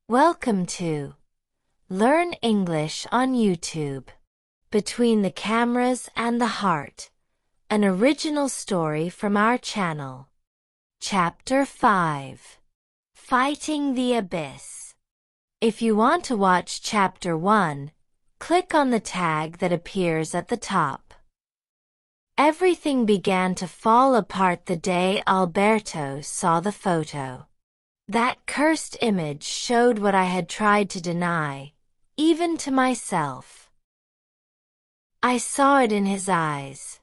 Welcome to Learn English on YouTube. Between the Cameras and the Heart, an original story from our channel. Chapter 5. Fighting the Abyss. If you want to watch Chapter 1, click on the tag that appears at the top. Everything began to fall apart the day Alberto saw the photo. That cursed image showed what I had tried to deny, even to myself. I saw it in his eyes.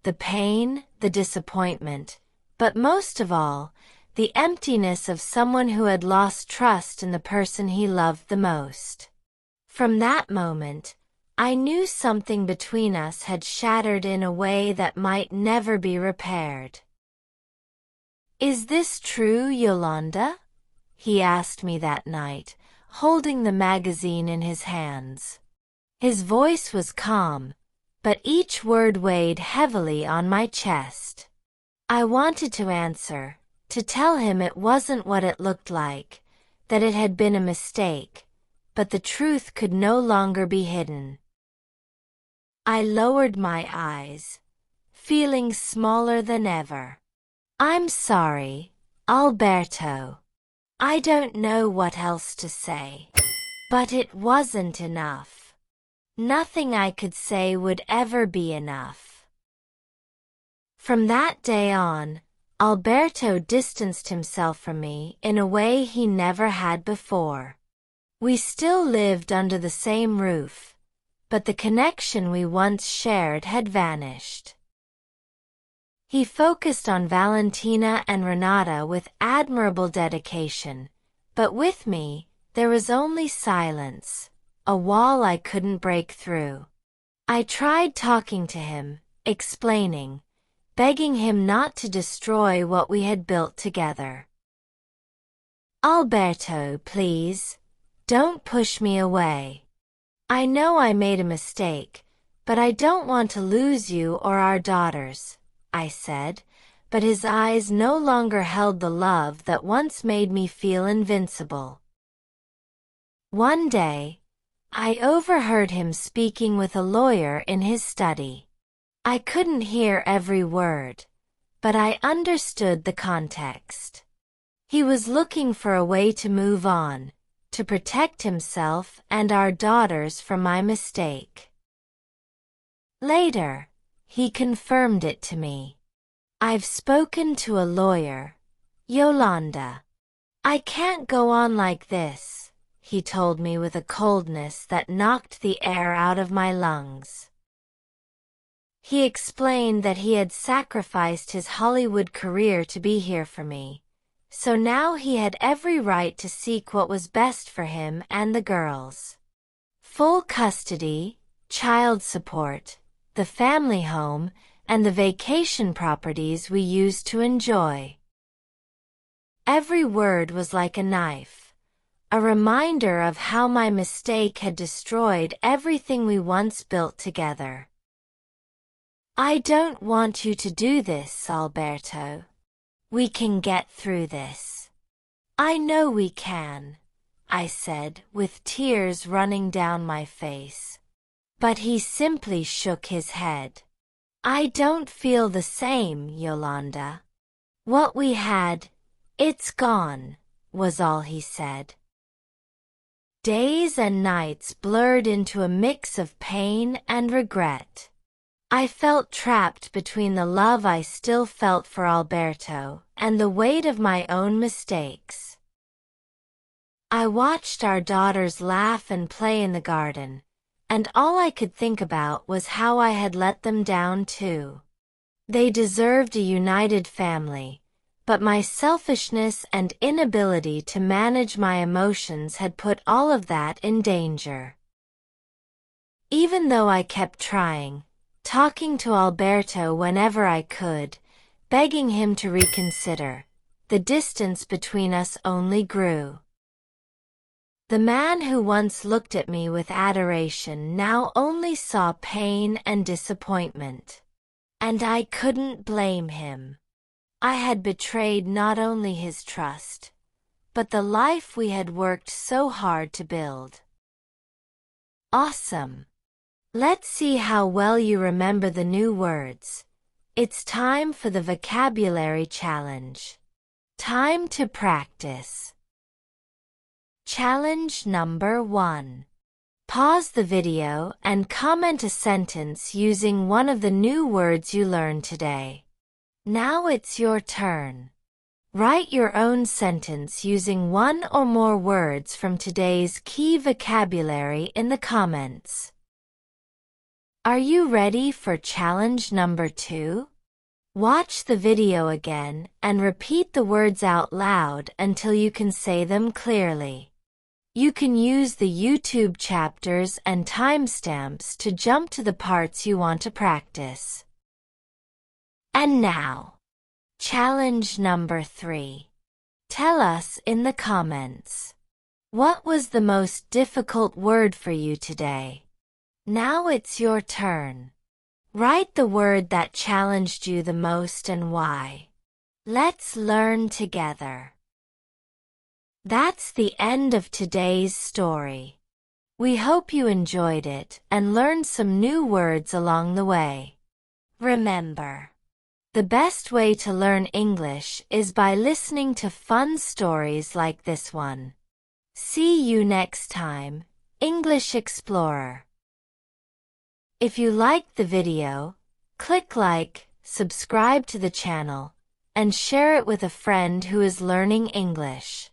The pain, the disappointment, but most of all, the emptiness of someone who had lost trust in the person he loved the most. From that moment, I knew something between us had shattered in a way that might never be repaired. "Is this true, Yolanda?" he asked me that night, holding the magazine in his hands. His voice was calm, but each word weighed heavily on my chest. I wanted to answer, to tell him it wasn't what it looked like, that it had been a mistake, but the truth could no longer be hidden. I lowered my eyes, feeling smaller than ever. "I'm sorry, Alberto. I don't know what else to say. But it wasn't enough. Nothing I could say would ever be enough." From that day on, Alberto distanced himself from me in a way he never had before. We still lived under the same roof, but the connection we once shared had vanished. He focused on Valentina and Renata with admirable dedication, but with me, there was only silence, a wall I couldn't break through. I tried talking to him, explaining, begging him not to destroy what we had built together. "Alberto, please, don't push me away. I know I made a mistake, but I don't want to lose you or our daughters," I said, but his eyes no longer held the love that once made me feel invincible. One day, I overheard him speaking with a lawyer in his study. I couldn't hear every word, but I understood the context. He was looking for a way to move on, to protect himself and our daughters from my mistake. Later, he confirmed it to me. "I've spoken to a lawyer, Yolanda. I can't go on like this," he told me with a coldness that knocked the air out of my lungs. He explained that he had sacrificed his Hollywood career to be here for me, so now he had every right to seek what was best for him and the girls. Full custody, child support, the family home, and the vacation properties we used to enjoy. Every word was like a knife, a reminder of how my mistake had destroyed everything we once built together. "I don't want you to do this, Alberto. We can get through this. I know we can," I said, with tears running down my face. But he simply shook his head. "I don't feel the same, Yolanda. What we had, it's gone," was all he said. Days and nights blurred into a mix of pain and regret. I felt trapped between the love I still felt for Alberto and the weight of my own mistakes. I watched our daughters laugh and play in the garden, and all I could think about was how I had let them down too. They deserved a united family, but my selfishness and inability to manage my emotions had put all of that in danger. Even though I kept trying, talking to Alberto whenever I could, begging him to reconsider, the distance between us only grew. The man who once looked at me with adoration now only saw pain and disappointment. And I couldn't blame him. I had betrayed not only his trust, but the life we had worked so hard to build. Awesome! Let's see how well you remember the new words. It's time for the vocabulary challenge. Time to practice. Challenge number 1. Pause the video and comment a sentence using one of the new words you learned today. Now it's your turn. Write your own sentence using one or more words from today's key vocabulary in the comments. Are you ready for challenge number 2? Watch the video again and repeat the words out loud until you can say them clearly. You can use the YouTube chapters and timestamps to jump to the parts you want to practice. And now, challenge number 3. Tell us in the comments. What was the most difficult word for you today? Now it's your turn. Write the word that challenged you the most and why. Let's learn together. That's the end of today's story. We hope you enjoyed it and learned some new words along the way. Remember, the best way to learn English is by listening to fun stories like this one. See you next time, English Explorer. If you liked the video, click like, subscribe to the channel, and share it with a friend who is learning English.